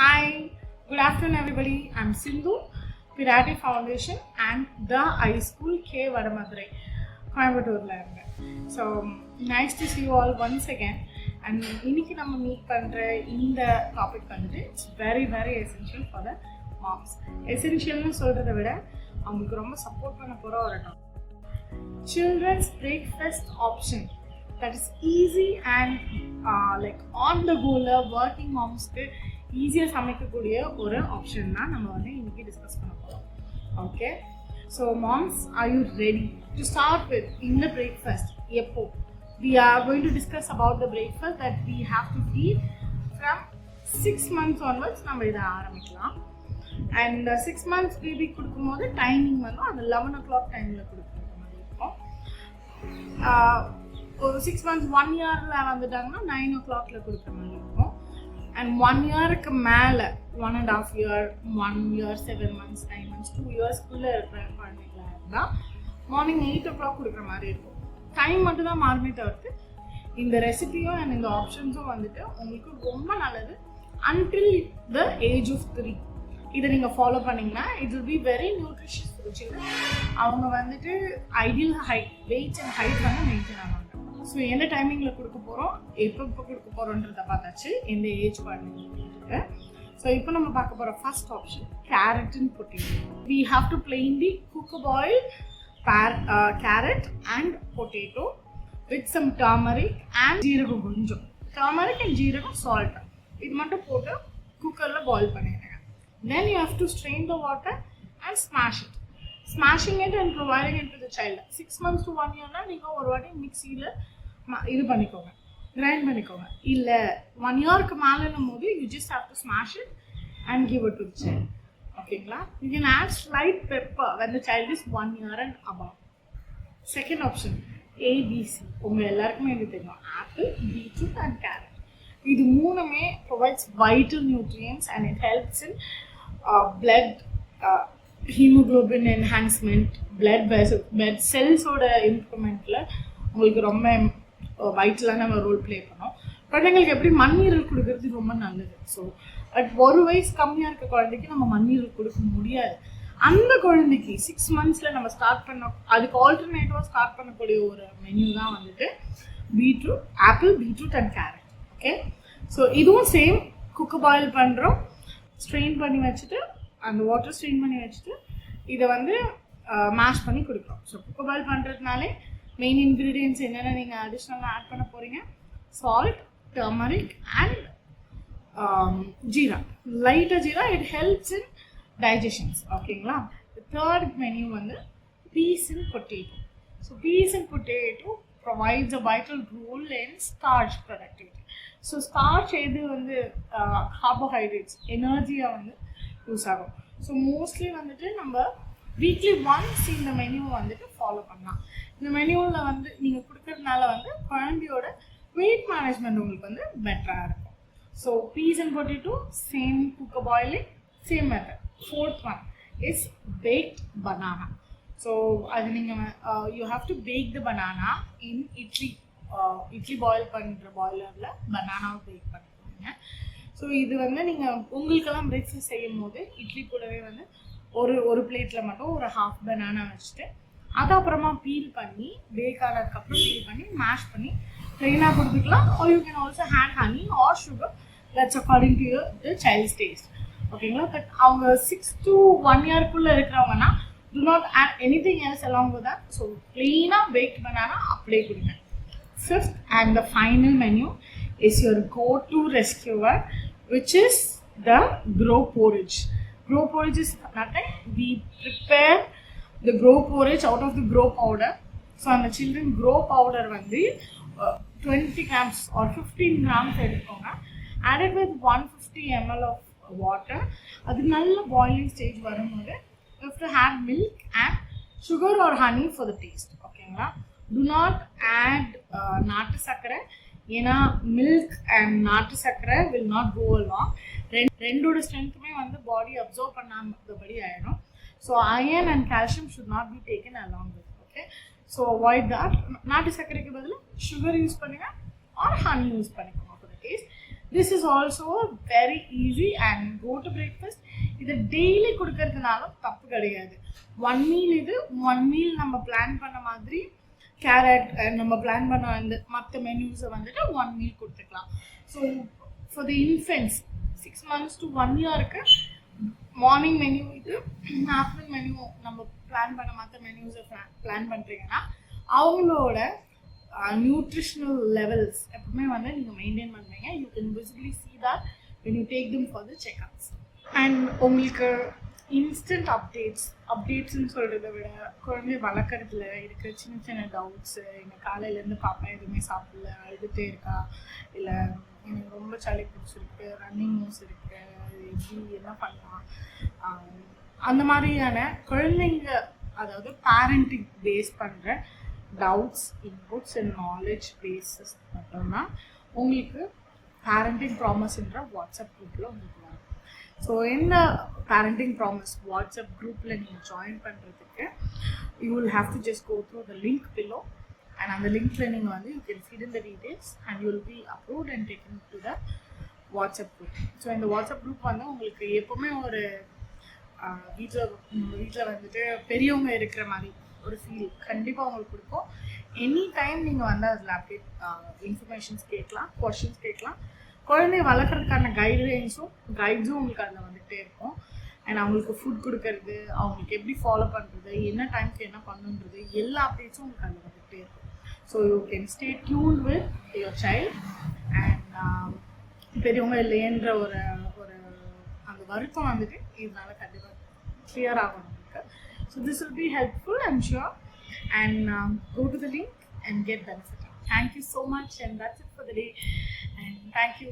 Hi, good afternoon everybody. I'm Sindhu, Pirati Foundation and the High School K Vadamadurai, Coimbatore. So nice to see you all once again. And இன்னைக்கு நம்ம meet பண்ற இந்த topic வந்து it's very essential for the moms. எசென்ஷியல்னு சொல்றதை விட அவங்களுக்கு ரொம்ப சப்போர்ட் பண்ண போற ஒரு topic. Children's breakfast option that is easy and like on the go working moms க்கு ஈஸியாக சமைக்கக்கூடிய ஒரு ஆப்ஷன் தான் நம்ம வந்து இன்னைக்கு டிஸ்கஸ் பண்ண போகிறோம். Okay, so moms, are you ready to start with இந்த பிரேக்ஃபாஸ்ட்? எப்போ we are going to discuss about the breakfast that we have to feed from 6 months onwards. நம்ம இதை ஆரம்பிக்கலாம். அண்ட் 6 months பேபி கொடுக்கும்போது டைமிங் வந்து அந்த 11 o'clock டைமில் கொடுக்குற மாதிரி இருக்கும். ஒரு 6 months 1 yearல வந்துட்டாங்கன்னா 9 o'clockல கொடுக்குற மாதிரி இருக்கும். அண்ட் 1 yearக்கு மேலே 1.5 year, 1 year, 7 months, 9 months, 2 yearsக்குள்ளே இருக்கிற குழந்தைங்களா இருந்தால் மார்னிங் 8 o'clock கொடுக்குற மாதிரி இருக்கும். டைம் மட்டும் தான் மாறுமே தவிர்த்து இந்த ரெசிபியும் அண்ட் இந்த ஆப்ஷன்ஸும் வந்துட்டு உங்களுக்கு ரொம்ப நல்லது அன்டில் த ஏஜ் ஆஃப் 3. இதை நீங்கள் ஃபாலோ பண்ணிங்கன்னா it will be very nutritious for children. அவங்க வந்துட்டு ideal height, weight and height வந்து மெயின்டைன் ஆவாங்க. ஸோ எந்த டைமிங்கில் கொடுக்க போகிறோம், எப்போ கொடுக்க போகிறோன்றதை பார்த்தாச்சு, எந்த ஏஜ் குழந்தைங்களுக்கு. ஸோ இப்போ நம்ம பார்க்க போகிற first option carrot and potato. We have to plainly cook boil carrot and potato with some turmeric and jeeragam கொஞ்சம். turmeric and jeeragam, salt இது மட்டும் போட்டு குக்கரில் பாயில் பண்ணிடுங்க. Then you have to strain the water and smash it. Smashing it and providing it to the child. 6 months to 1 year நீங்கள் ஒரு வாட்டி மிக்சியில் இது பண்ணிக்கோங்க, கிரைண்ட் பண்ணிக்கோங்க. இல்லை 1 yearக்கு மேலேன்னும் போது you just have to smash it and give it to the child. ஓகேங்களா? You can add slight pepper when the child is 1 year and above. Second option, ABC. உங்கள் எல்லாருக்குமே இது தெரியும், ஆப்பிள், பீட்ரூட் அண்ட் கேரட். இது மூணுமே provides vital nutrients and it helps in blood hemoglobin enhancement, blood cells-ஓட இம்ப்ரூவ்மெண்ட்டில் உங்களுக்கு ரொம்ப வைட்டலான role play பண்ணும். குழந்தைங்களுக்கு எப்படி மண்ணீரல் கொடுக்கறது ரொம்ப நல்லது. ஸோ பட் ஒரு வயசு கம்மியாக இருக்க குழந்தைக்கு நம்ம மண்ணீரல் கொடுக்க முடியாது. அந்த குழந்தைக்கு 6 monthsல நம்ம ஸ்டார்ட் பண்ண, அதுக்கு ஆல்டர்னேட்டிவாக ஸ்டார்ட் பண்ணக்கூடிய ஒரு மெனு தான் வந்துட்டு beetroot, apple, beetroot and carrot. Okay, so இதுவும் சேம், குக்கு பாயில் பண்ணுறோம், ஸ்ட்ரெயின் பண்ணி வச்சுட்டு அந்த வாட்டர் ஸ்ட்ரெயின் பண்ணி வச்சுட்டு இதை வந்து மேஷ் பண்ணி கொடுக்குறோம். ஸோ குக்கு பாயில் பண்ணுறதுனாலே மெயின் இன்க்ரீடியன்ட்ஸ் என்னென்ன நீங்கள் அடிஷ்னலாக ஆட் பண்ண போகிறீங்க, சால்ட், டர்மரிக் அண்ட் ஜீரா, லைட்டாக jeera. It helps in digestions. ஓகேங்களா? தேர்ட் மெனு வந்து peas and potato. So peas and potato provides a vital role in starch productivity. So starch எது வந்து கார்போஹைட்ரேட்ஸ், எனர்ஜியாக வந்து யூஸ் ஆகும். ஸோ மோஸ்ட்லி வந்துட்டு நம்ம வீக்லி ஒன்ஸ் இந்த மெனுவை வந்துட்டு ஃபாலோ பண்ணலாம். இந்த மெனுவில் வந்து நீங்கள் கொடுக்கறதுனால வந்து குழந்தையோட வெயிட் மேனேஜ்மெண்ட் உங்களுக்கு வந்து பெட்டராக இருக்கும். So peas and potato, same cook boiling, same method. Fourth one is baked banana. So you have to bake the banana in idli boil பண்ற பாய்லர்ல banana bake பண்ணுவீங்க. ஸோ இது வந்து நீங்கள் உங்களுக்கெல்லாம் பிரேக்ஃபாஸ்ட் செய்யும் போது இட்லி கூடவே வந்து ஒரு பிளேட்டில் மட்டும் ஒரு ஹாஃப் பனானா வச்சுட்டு அது அப்புறமா பீல் பண்ணி, பேக் ஆனதுக்கப்புறம் பீல் பண்ணி மேஷ் பண்ணி ப்ளெயினாக கொடுத்துக்கலாம். Or you can also add honey or sugar, that's according to the child's taste. ஓகேங்களா? பட் அவங்க 6 to 1 yearக்குள்ளே இருக்கிறவங்கன்னா do not add anything else along with that. So ப்ளெயினாக பேக்ட் பனானா அப்படியே கொடுங்க. Fifth and the final menu is your go-to rescuer, which is the grow porridge. Grow porridge is nothing. We prepare the grow porridge out of the grow powder. So and the children grow powder வந்து 20 grams or 15 grams எடுத்துக்கோங்க. Add it with 150 ml of water. அது நல்ல boiling stage வரும்போது you have to have milk and sugar or honey for the taste. ஓகேங்களா? Do not add நாட்டு சர்க்கரை, ஏன்னா milk and நாட்டு சர்க்கரை will not go along. ரெண்டோட ஸ்ட்ரென்த்துமே வந்து பாடி அப்சர்வ் பண்ணாதபடி ஆகிடும். So iron and calcium should not be taken along with. Okay, so avoid that. நாட்டு சர்க்கரைக்கு பதில் சுகர் யூஸ் பண்ணுங்கள் ஆர் ஹனி யூஸ் பண்ணிக்கோங்க for the taste. This is also very easy. And go to breakfast இது daily கொடுக்கறதுனாலும் தப்பு கிடையாது. 1 meal இது 1 மீல் நம்ம பிளான் பண்ண மாதிரி கேரட் நம்ம பிளான் பண்ண அந்த மற்ற மெனுஸை வந்துட்டு 1 மீல் கொடுத்துக்கலாம். So for the infants 6 months to 1 year morning menu இது, ஆஃப்டர்நூன் மெனு நம்ம பிளான் பண்ண மற்ற மெனுஸை பிளான் பண்ணுறீங்கன்னா அவங்களோட நியூட்ரிஷனல் லெவல்ஸ் எப்பவுமே வந்து நீங்கள் மெயின்டைன் பண்ணுவீங்க. You can visibly see that when you take them for the checkups. And உங்களுக்கு இன்ஸ்டன்ட் அப்டேட்ஸ்ன்னு சொல்கிறத விட குழந்தை வளர்க்குறதுல இருக்கிற சின்ன சின்ன டவுட்ஸு, எங்கள் காலையிலேருந்து பாப்பா எதுவுமே சாப்பிடல, அழுதுகிட்டே இருக்கா, இல்லை எனக்கு ரொம்ப சளி பிடிச்சிருக்கு, ரன்னிங் நோஸ் இருக்குது, எப்படி என்ன பண்ணலாம், அந்த மாதிரியான குழந்தைங்க அதாவது பேரண்டிங் பேஸ் பண்ணுற doubts, inputs and knowledge bases மட்டும்தான் உங்களுக்கு பேரண்டிங் ப்ராமிஸ்ன்ற வாட்ஸ்அப் குரூப்பில் உங்களுக்கு வரும். ஸோ இந்த பேரண்டிங் ப்ராமிஸ் வாட்ஸ்அப் குரூப்பில் நீங்கள் ஜாயின் பண்ணுறதுக்கு you will have to just go through the link below. And அந்த லிங்க்கில் நீங்கள் வந்து you can feed in the details and you will be approved and taken to the WhatsApp group. So இந்த WhatsApp group வந்து உங்களுக்கு எப்போவுமே ஒரு வீட்டில் வந்துட்டு பெரியவங்க இருக்கிற மாதிரி ஒரு ஃபீல் கண்டிப்பாக உங்களுக்கு கொடுக்கும். எனி டைம் நீங்கள் வந்து அதில் அப்டேட் இன்ஃபர்மேஷன்ஸ் கேட்கலாம், கொஷின்ஸ் கேட்கலாம். குழந்தைய வளர்க்குறதுக்கான கைட்ஸும் உங்களுக்கு அதில் வந்துகிட்டே இருக்கும். அண்ட் அவங்களுக்கு ஃபுட் கொடுக்கறது, அவங்களுக்கு எப்படி ஃபாலோ பண்ணுறது, என்ன டைமுக்கு என்ன பண்ணுன்றது, எல்லா அப்டேட்ஸும் உங்களுக்கு அதில் வந்துகிட்டே இருக்கும். So you can stay tune with your child. And பெரியவங்க இல்லையன்ற ஒரு அந்த வருத்தம் வந்துட்டு இதனால கண்டிப்பாக கிளியர் ஆகும் உங்களுக்கு. So this will be helpful, I'm sure. And go to the link and get benefit. Thank you so much, and that's it for the day. And thank you.